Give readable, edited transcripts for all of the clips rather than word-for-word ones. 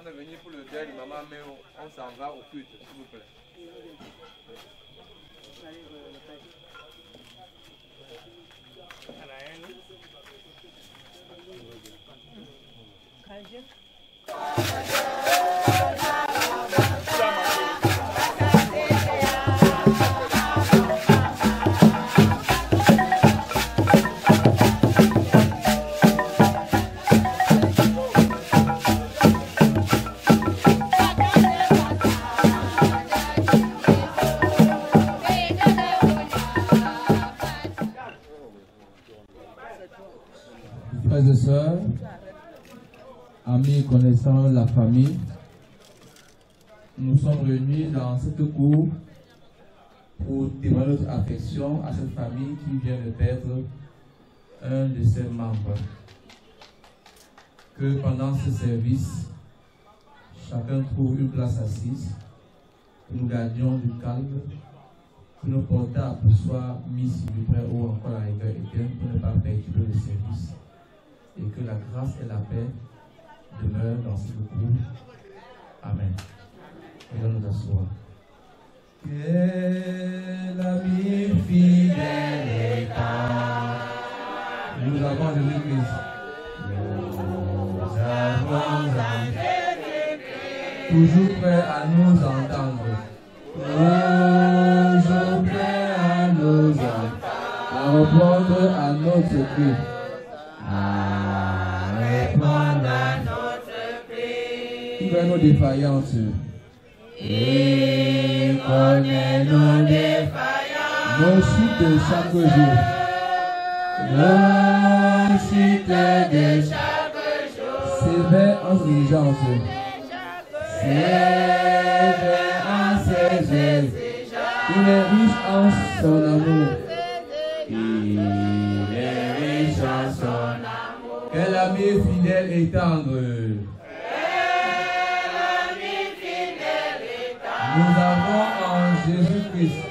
On est venu pour le deuil de maman, mais on s'en va au culte, s'il vous plaît. Frères et sœurs, amis connaissant la famille, nous sommes réunis dans cette cour pour témoigner notre affection à cette famille qui vient de perdre un de ses membres. Que pendant ce service, chacun trouve une place assise, que nous gardions du calme, que nos portables soient mis s'il vous plaît ou encore à rigueur éteinte pour ne pas perturber le service. Et que la grâce et la paix demeurent dans ce groupe. Amen. Et nous asseoir. Que l'ami fidèle est nous avons Jésus-Christ. Nous avons un Jésus-Christ. Toujours prêt à nous entendre. Toujours prêt à nous entendre. À répondre à notre cri. À répondre à notre cri. Il connaît nos défaillances. Il connaît nos défaillances. Nos chutes de chaque jour. Nos chutes de chaque jour. Sévère en diligence. Sévère en ses exigences. Il est riche en son amour. Il est riche en son amour. Quel ami fidèle et tendre. Quel ami fidèle et tendre. Nous avons en Jésus-Christ.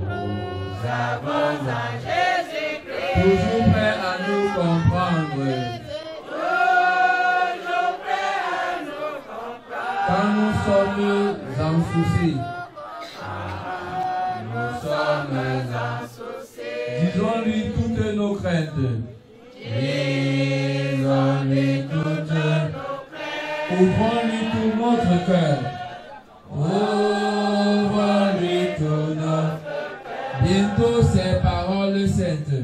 Nous avons en Jésus-Christ. Toujours prêt à nous comprendre. Toujours prêt à nous comprendre. Quand nous sommes en souci. Nous sommes en souci. Disons-lui toutes nos craintes. Disons-lui toutes nos craintes. Ouvrons-lui tout notre cœur. Ouvrons-lui tout notre cœur. Bientôt ces paroles saintes.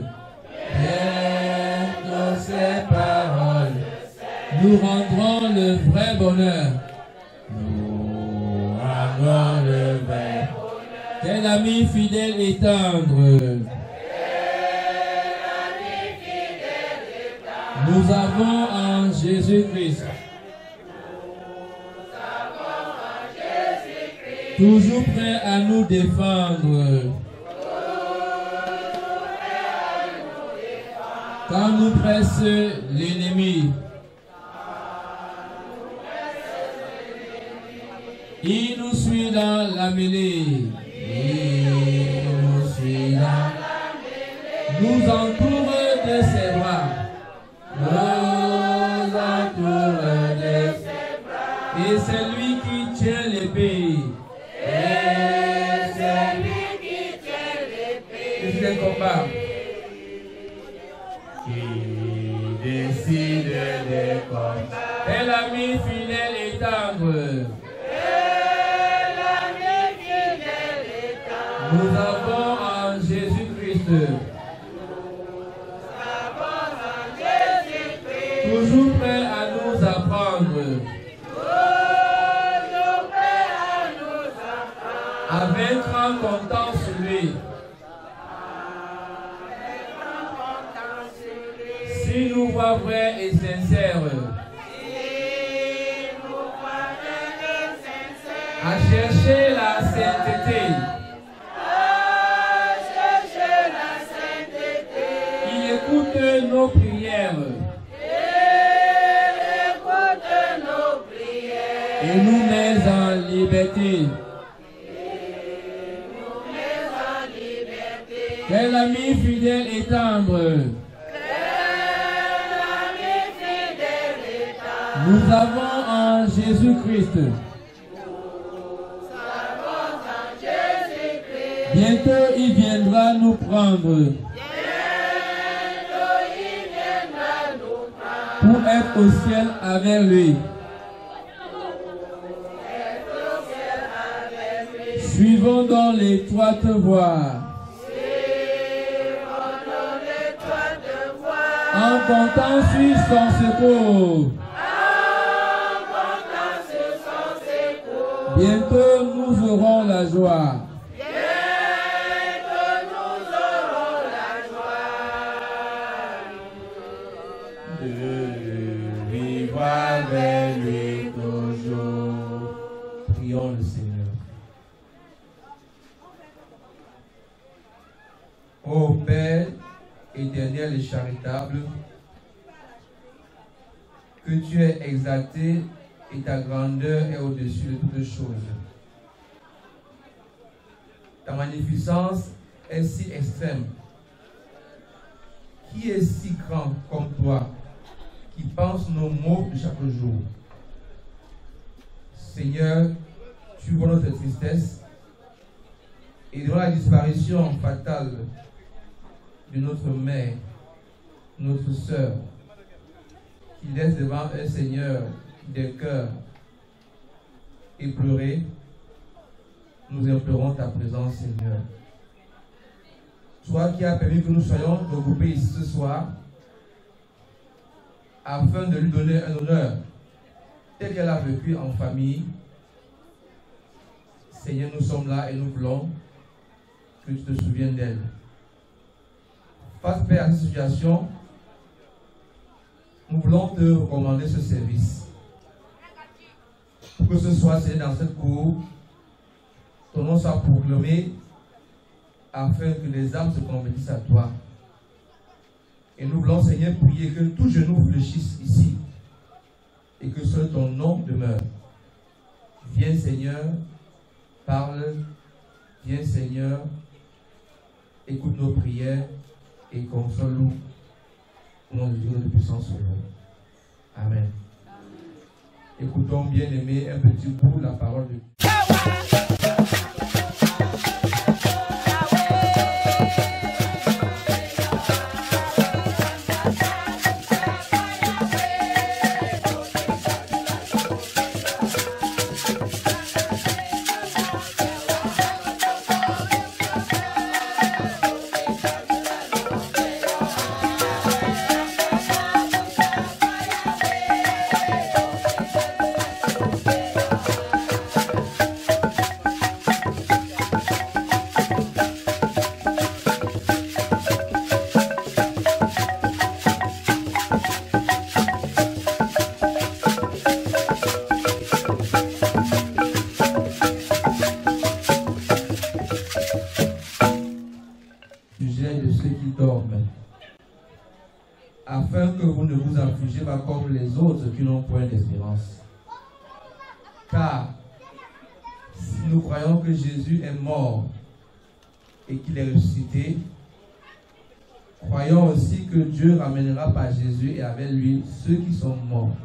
Bientôt ces paroles saintes. Nous rendrons le vrai bonheur. Nous rendrons le vrai bonheur. Quel ami fidèle et tendre. Nous avons en Jésus-Christ. Toujours prêt à nous défendre. Quand nous presse l'ennemi. Il nous suit dans la mêlée. Il nous suit dans la mêlée. Nous entoure de ses bras. Nous entoure de ses bras. Et c'est lui qui tient l'épée. Et c'est lui qui tient l'épée. Et c'est le combat. Qui décide des combats. Et l'ami fidèle et tendre. Nous avons en Jésus-Christ. Toujours prêt à nous apprendre. À vaincre en comptant sur lui. Si nous voit vrai et et sincère. À chercher la sainteté. Il écoute nos prières. Et nous met en liberté. Quel ami fidèle et tendre. Nous avons en Jésus-Christ. Bientôt il viendra nous prendre. Pour être au ciel avec lui. Suivons dans l'étroite voie. En comptant sur son secours. Bientôt nous aurons la joie. De vivre avec lui toujours. Prions le Seigneur. Ô Père éternel et charitable, que tu es exalté et ta grandeur est au-dessus de toutes choses. Ta magnificence est si extrême. Qui est si grand comme toi, qui pense nos maux de chaque jour? Seigneur, tu vois notre tristesse et devant la disparition fatale de notre mère, notre sœur, qui laisse devant un Seigneur des cœurs éplorés, nous implorons ta présence, Seigneur. Toi qui as permis que nous soyons regroupés ici ce soir, afin de lui donner un honneur tel qu'elle a vécu en famille. Seigneur, nous sommes là et nous voulons que tu te souviennes d'elle. Face à cette situation, nous voulons te recommander ce service. Pour que ce soit, Seigneur, dans cette cour, ton nom soit proclamé afin que les âmes se convertissent à toi. Et nous voulons, Seigneur, prier que tout genou fléchisse ici et que seul ton nom demeure. Viens, Seigneur, parle. Viens, Seigneur, écoute nos prières et console-nous au nom de Dieu de puissance sur nous. Amen. Écoutons, bien-aimés, un petit bout la parole de Dieu. Comme les autres qui n'ont point d'espérance. Car si nous croyons que Jésus est mort et qu'il est ressuscité, croyons aussi que Dieu ramènera par Jésus et avec lui ceux qui sont morts.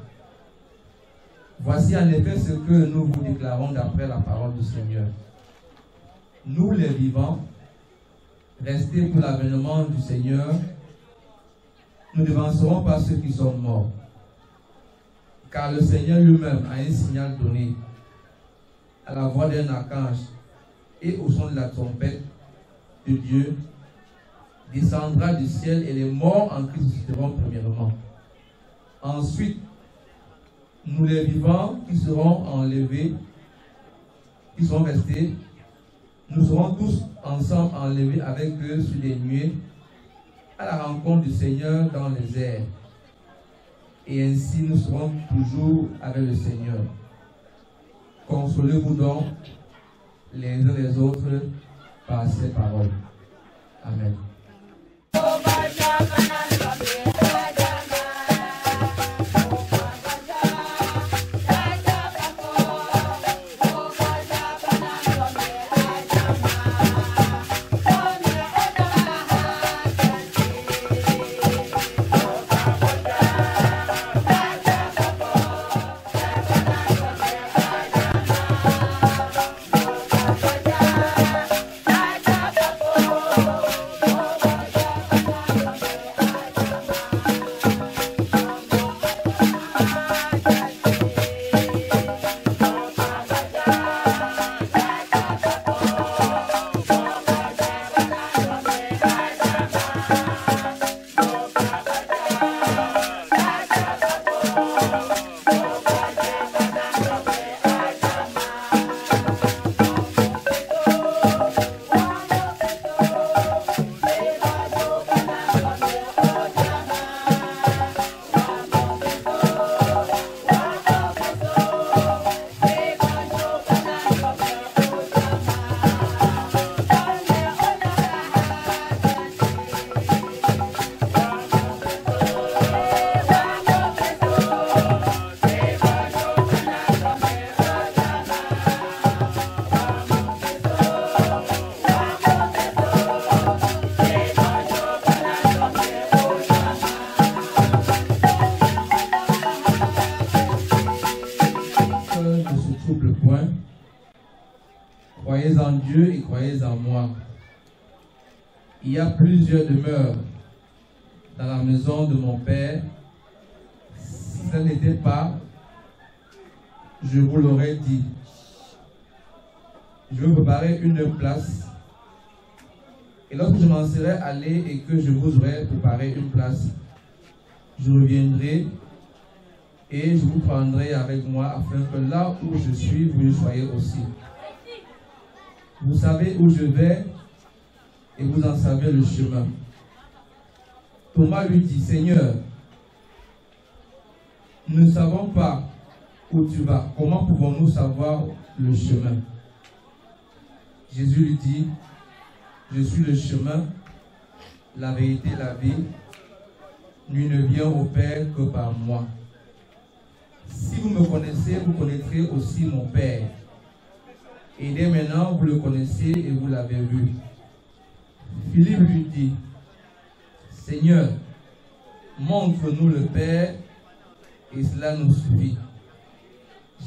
Voici en effet ce que nous vous déclarons d'après la parole du Seigneur. Nous les vivants, restés pour l'avènement du Seigneur, nous ne devancerons pas ceux qui sont morts. Car le Seigneur lui-même a un signal donné à la voix d'un archange et au son de la trompette de Dieu, descendra du ciel et les morts en Christ ressusciteront premièrement. Ensuite, nous les vivants qui seront enlevés, qui seront restés, nous serons tous ensemble enlevés avec eux sur les nuées à la rencontre du Seigneur dans les airs. et ainsi nous serons toujours avec le Seigneur. Consolez-vous donc les uns les autres par ces paroles. Amen. Croyez en Dieu et croyez en moi. Il y a plusieurs demeures dans la maison de mon Père. Si ça n'était pas, je vous l'aurais dit. Je vais préparer une place. Et lorsque je m'en serai allé et que je vous aurai préparé une place, je reviendrai et je vous prendrai avec moi afin que là où je suis, vous y soyez aussi. Vous savez où je vais et vous en savez le chemin. Thomas lui dit, Seigneur, nous ne savons pas où tu vas. Comment pouvons-nous savoir le chemin? Jésus lui dit, je suis le chemin, la vérité, la vie. Nul ne vient au Père que par moi. Si vous me connaissez, vous connaîtrez aussi mon Père. Et dès maintenant, vous le connaissez et vous l'avez vu. Philippe lui dit, Seigneur, montre-nous le Père et cela nous suffit.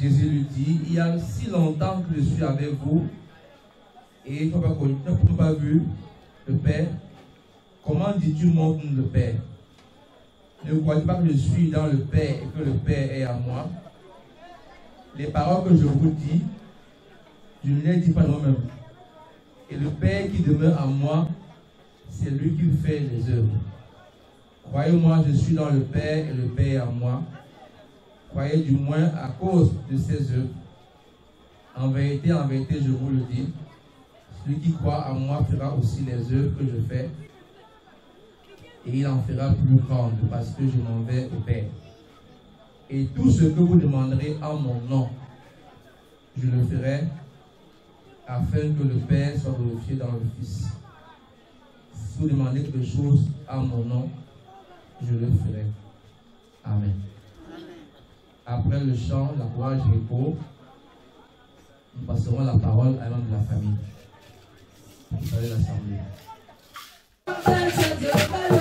Jésus lui dit, il y a si longtemps que je suis avec vous et tu n'as pas vu le Père. Comment dis-tu montre-nous le Père? Ne croyez pas que je suis dans le Père et que le Père est en moi. Les paroles que je vous dis, je ne les dis pas moi-même. Et le Père qui demeure en moi, c'est lui qui fait les œuvres. Croyez-moi, je suis dans le Père et le Père en moi. Croyez du moins à cause de ces œuvres. En vérité, je vous le dis, celui qui croit en moi fera aussi les œuvres que je fais. Et il en fera plus grande parce que je m'en vais au Père. Et tout ce que vous demanderez en mon nom, je le ferai afin que le Père soit glorifié dans le Fils. Si vous demandez quelque chose en mon nom, je le ferai. Amen. Après le chant, la courage et repos, nous passerons la parole à un membre de la famille. Salut l'Assemblée. Yeah.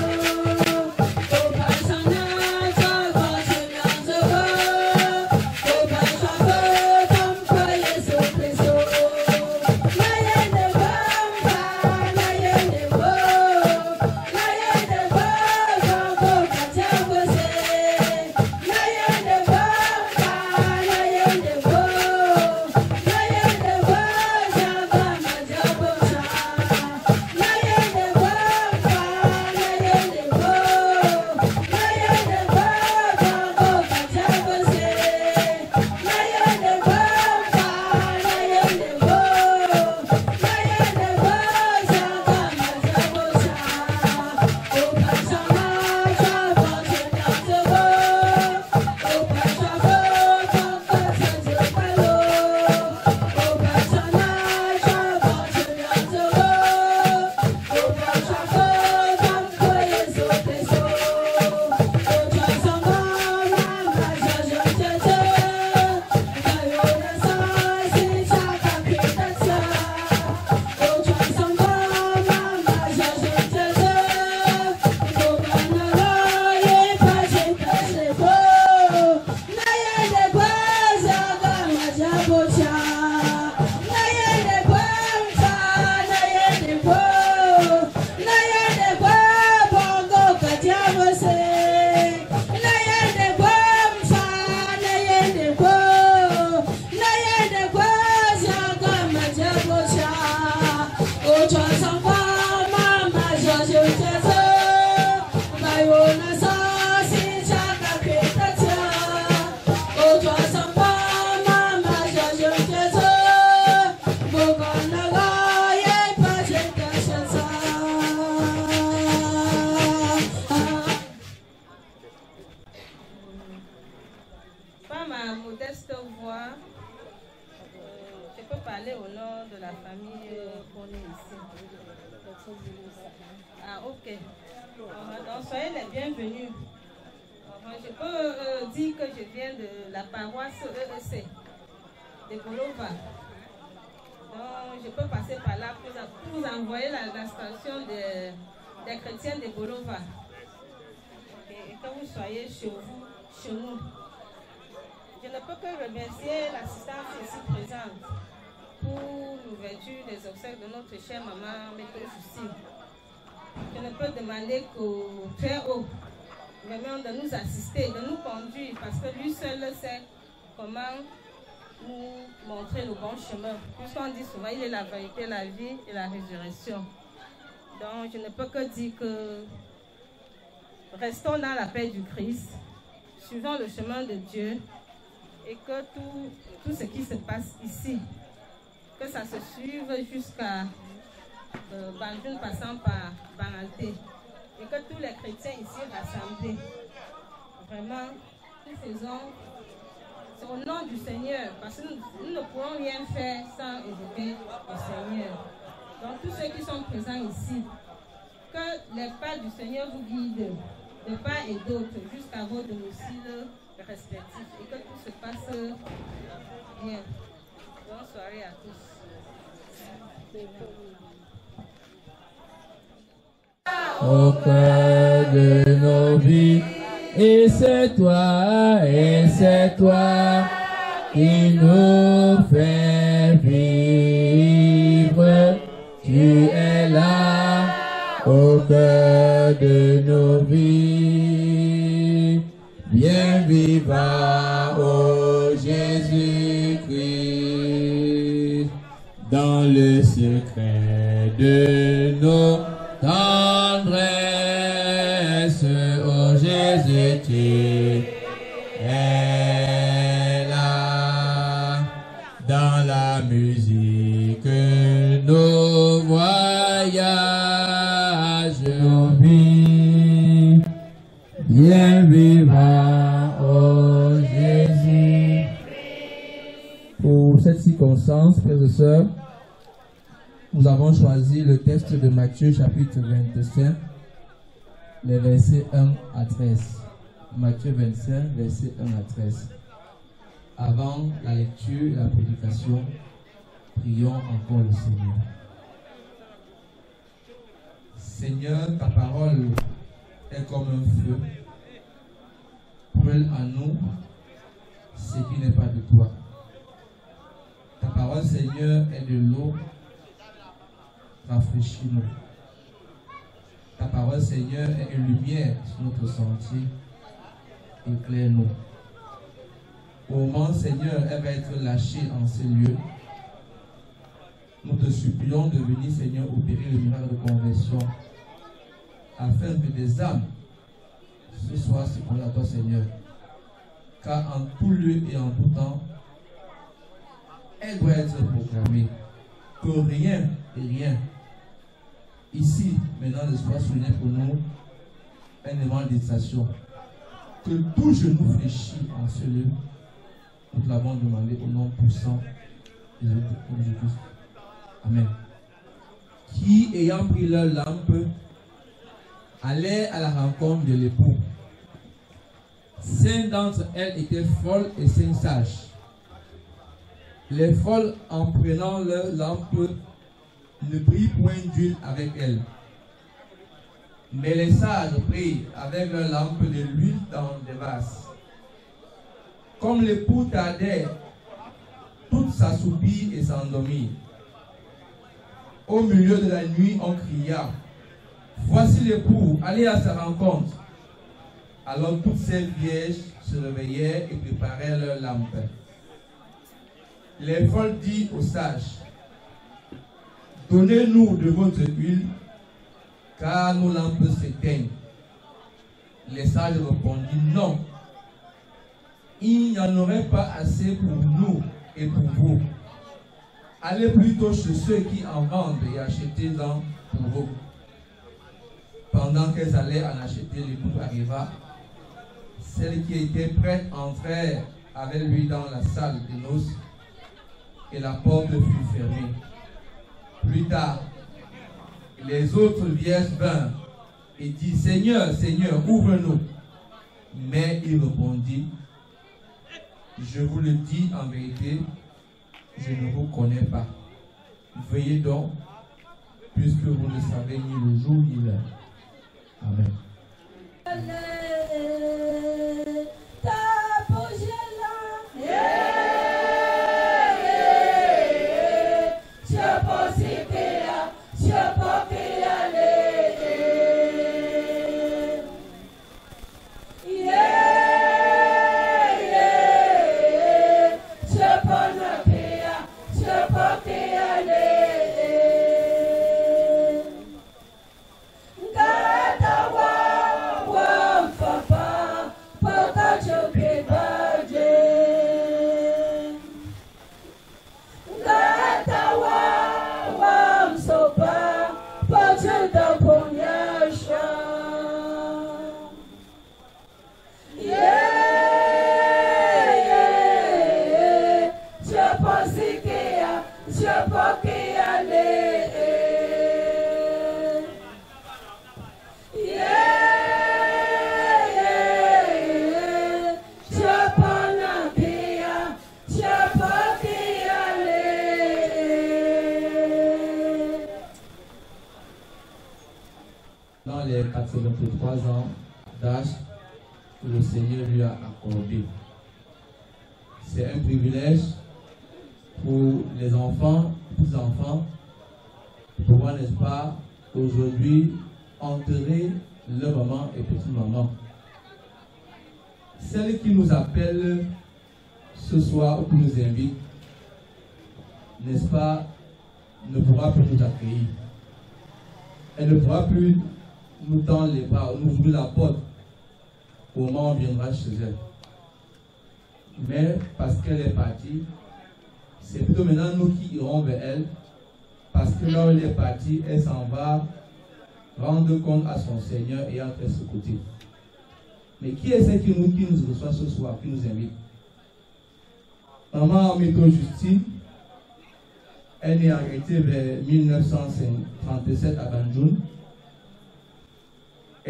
ma modeste voix, je peux parler au nom de la famille qu'on est ici. Ah, ok. Donc, soyez les bienvenus. Je peux dire que je viens de la paroisse EEC de Bolova. Donc, je peux passer par là pour vous envoyer la station des chrétiens de Bolova. Et que vous soyez chez vous, chez nous. Je ne peux que remercier l'assistance ici présente pour l'ouverture des obsèques de notre chère maman Maître Justine. Je ne peux demander qu'au très haut vraiment de nous assister, de nous conduire, parce que lui seul sait comment nous montrer le bon chemin. Puisqu'on dit souvent, il est la vérité, la vie et la résurrection. Donc, je ne peux que dire que restons dans la paix du Christ, suivons le chemin de Dieu, et que tout ce qui se passe ici, que ça se suive jusqu'à Banjul passant par Banalté, et que tous les chrétiens ici rassemblés, vraiment, nous faisons au nom du Seigneur, parce que nous ne pourrons rien faire sans évoquer le Seigneur. Donc tous ceux qui sont présents ici, que les pas du Seigneur vous guident de part et d'autre jusqu'à vos domiciles respectifs, et que tout se passe bien. Bonne soirée à tous. Au cœur de nos vies, et c'est toi qui nous fais vivre. Tu es là au cœur de nos vies, bien vivant, ô Jésus-Christ, dans le secret de nos tendresse, ô Jésus, tu es là, dans la musique, nos voyages, nos vies, bien vivant, ô Jésus. Pour cette circonstance, frères et sœurs, nous avons choisi le texte de Matthieu chapitre 25, les versets 1 à 13. Matthieu 25, versets 1 à 13. Avant la lecture et la prédication, prions encore le Seigneur. Seigneur, ta parole est comme un feu. Brûle en nous ce qui n'est pas de toi. Ta parole, Seigneur, est de l'eau. Rafraîchis-nous. Ta parole, Seigneur, est une lumière sur notre sentier. Éclaire-nous. Au moment, Seigneur, elle va être lâchée en ces lieux. Nous te supplions de venir, Seigneur, opérer le miracle de conversion, afin que des âmes ce soir se connectent à toi, Seigneur. Car en tout lieu et en tout temps, elle doit être proclamée. Que rien et rien ici, maintenant, ne soit souligné pour nous un élément d'hésitation. Que tout genou fléchit en ce lieu. Nous te l'avons demandé au nom puissant de Jésus-Christ. Amen. Qui, ayant pris leur lampe, allaient à la rencontre de l'époux. 5 d'entre elles étaient folles et 5 sages. Les folles, en prenant leur lampe, ne prirent point d'huile avec elles. Mais les sages prirent avec leur lampe de l'huile dans des vases. Comme l'époux tardait, toutes s'assoupirent et s'endormirent. Au milieu de la nuit, on cria: voici l'époux, allez à sa rencontre. Alors toutes ces vierges se réveillèrent et préparèrent leurs lampes. Les folles dirent aux sages: donnez-nous de votre huile, car nos lampes s'éteignent. Les sages répondirent: non, il n'y en aurait pas assez pour nous et pour vous. Allez plutôt chez ceux qui en vendent et achetez-en pour vous. Pendant qu'elles allaient en acheter, l'époux arriva. Celles qui étaient prêtes entrèrent avec lui dans la salle de noces et la porte fut fermée. Plus tard, les autres vierges vinrent et dit, Seigneur, Seigneur, ouvre-nous. Mais il répondit, je vous le dis en vérité, je ne vous connais pas. Veuillez donc, puisque vous ne savez ni le jour ni l'heure. Amen. Dans les 83 ans d'âge que le Seigneur lui a accordé. C'est un privilège pour les enfants, les enfants, de pouvoir, n'est-ce pas, aujourd'hui, enterrer leur maman et petite-maman. Celle qui nous appelle ce soir ou qui nous invite, n'est-ce pas, ne pourra plus nous accueillir. Elle ne pourra plus nous tendre les bras, nous ouvrir la porte au moment où on viendra chez elle. Mais parce qu'elle est partie, c'est plutôt maintenant nous qui irons vers elle, parce que là où elle est partie, elle s'en va rendre compte à son Seigneur et entrer ce côté. Mais qui est celle qui nous reçoit ce soir, qui nous invite? Maman Amito Justine, elle est arrêtée vers 1937 à Banjul.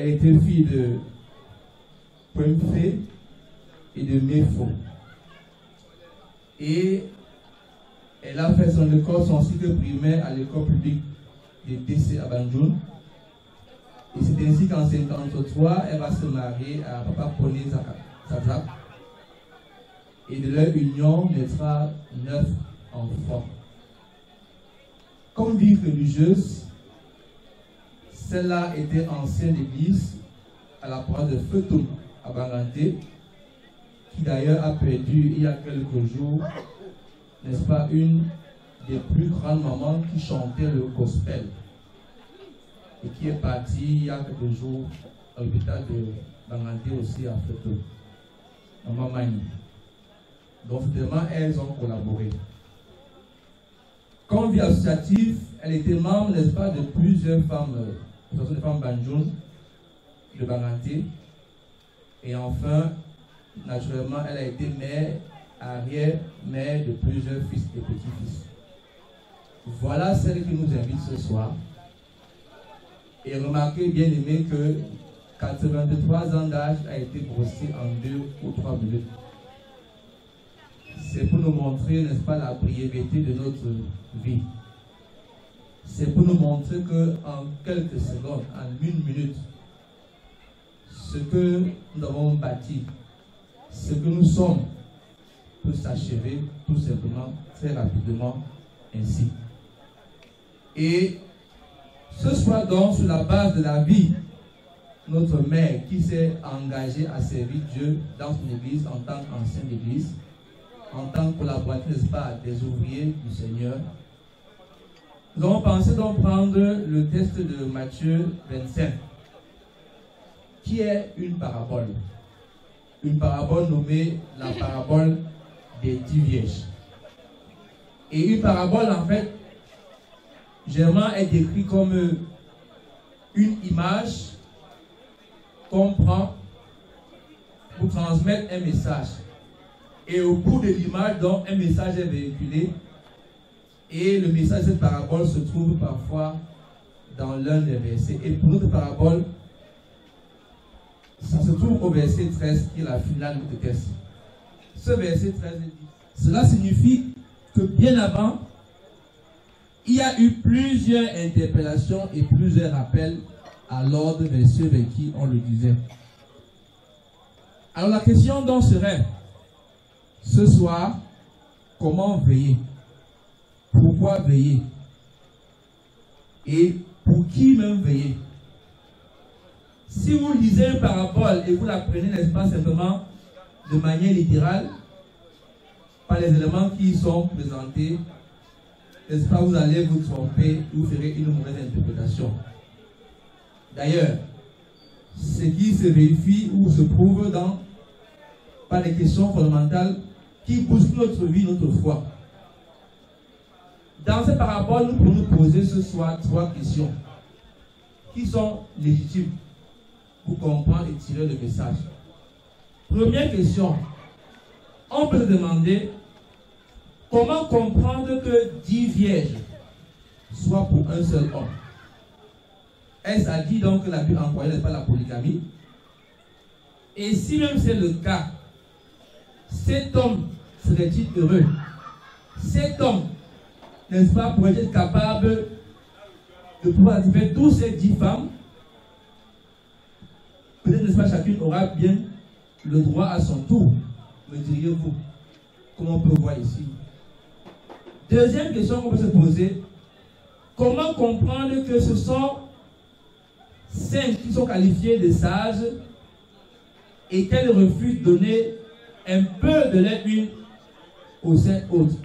Elle était fille de Pwemfe et de Mefo. Et elle a fait son cycle primaire à l'école publique de DC à Banjul. Et c'est ainsi qu'en 1953, elle va se marier à Papa Pone Zazak. Et de leur union naîtra 9 enfants. Comme vie religieuse, celle-là était ancienne église à la paroisse de Feutoum à Banganté, qui d'ailleurs a perdu il y a quelques jours, n'est-ce pas, une des plus grandes mamans qui chantait le gospel et qui est partie il y a quelques jours à l'hôpital de Banganté aussi à Feutoum, Maman Mani. Donc finalement, elles ont collaboré. Comme vie associative, elle était membre, n'est-ce pas, de plusieurs femmes, des femmes Banjul, de Banganté. Et enfin, naturellement, elle a été mère, arrière-mère de plusieurs fils et petits-fils. Voilà celle qui nous invite ce soir. Et remarquez, bien aimé, que 83 ans d'âge a été brossé en 2 ou 3 minutes. C'est pour nous montrer, n'est-ce pas, la brièveté de notre vie. C'est pour nous montrer qu'en quelques secondes, en 1 minute, ce que nous avons bâti, ce que nous sommes, peut s'achever tout simplement, très rapidement, ainsi. Et ce soir donc, sur la base de la vie, notre mère qui s'est engagée à servir Dieu dans son église en tant qu'ancienne église, en tant que collaboratrice, n'est-ce pas, des ouvriers du Seigneur, nous avons pensé donc prendre le texte de Matthieu 25, qui est une parabole. Une parabole nommée la parabole des 10 vierges. Et une parabole, en fait, généralement est décrite comme une image qu'on prend pour transmettre un message. Et au bout de l'image, donc, un message est véhiculé. Et le message de cette parabole se trouve parfois dans l'un des versets. Et pour notre parabole, ça se trouve au verset 13, qui est la finale de notre texte. Ce verset 13 dit, cela signifie que bien avant, il y a eu plusieurs interpellations et plusieurs rappels à l'ordre vers ceux vers qui on le disait. Alors la question donc serait, ce soir, comment veiller? Pourquoi veiller? Et pour qui même veiller? Si vous lisez une parabole et vous la prenez, n'est-ce pas, simplement de manière littérale, par les éléments qui y sont présentés, n'est-ce pas, vous allez vous tromper et vous ferez une mauvaise interprétation. D'ailleurs, ce qui se vérifie ou se prouve par des questions fondamentales qui bousculent notre vie, notre foi. Dans cette parabole, nous pouvons nous poser ce soir 3 questions qui sont légitimes pour comprendre et tirer le message. Première question, on peut se demander comment comprendre que 10 vierges soient pour un seul homme. Est-ce à dire donc que la Bible encourage n'est pas la polygamie? Et si même c'est le cas, cet homme serait-il heureux? Cet homme, n'est-ce pas, pourrait être capable de pouvoir satisfaire toutes ces 10 femmes? Peut-être, n'est-ce pas, chacune aura bien le droit à son tour, me diriez-vous, comme on peut voir ici. Deuxième question qu'on peut se poser, comment comprendre que ce sont 5 qui sont qualifiés de sages et qu'elles refusent de donner un peu de leur huile aux 5 autres?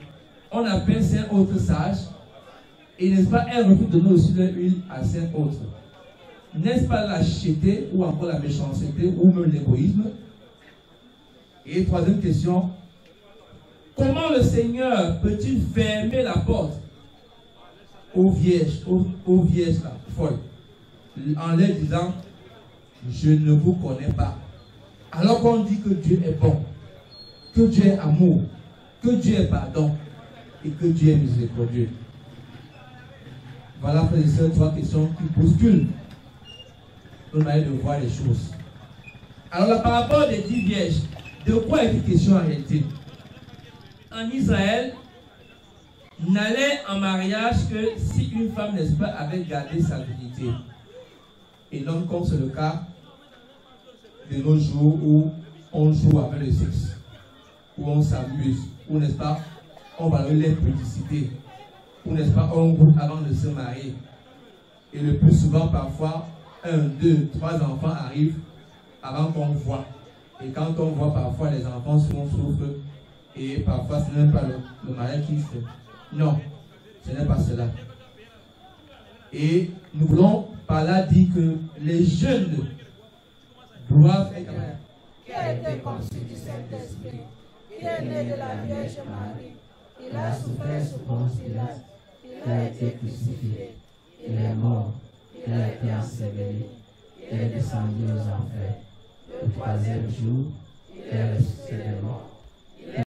On appelle 5 autres sages et n'est-ce pas, elles refusent de donner aussi leur huile à 5 autres. N'est-ce pas la lâcheté ou encore la méchanceté ou même l'égoïsme? Et troisième question, comment le Seigneur peut-il fermer la porte aux vierges là, folles, en leur disant, je ne vous connais pas, alors qu'on dit que Dieu est bon, que Dieu est amour, que Dieu est pardon et que Dieu est miséricordieux? Voilà, frères et sœurs, 3 questions qui bousculent notre manière de voir les choses. Alors la parabole des 10 vierges, de quoi est-il question en réalité? En Israël, n'allait en mariage que si une femme, n'est-ce pas, avait gardé sa dignité. Et non comme c'est le cas de nos jours où on joue avec le sexe, où on s'amuse, où, n'est-ce pas, on valorise l'impudicité, où, n'est-ce pas, on goûte avant de se marier. Et le plus souvent, parfois, 1, 2, 3 enfants arrivent avant qu'on voit. Et quand on voit, parfois les enfants souffrent et parfois ce n'est pas le mariage qui fait. Non, ce n'est pas cela. Et nous voulons par là dire que les jeunes doivent être... Qui a été conçu du Saint-Esprit, qui est né de la Vierge Marie, il a souffert sous Ponce Pilate, il a été crucifié, il est mort, il a été enseveli, il est descendu aux enfers. Le 3e jour, il est ressuscité de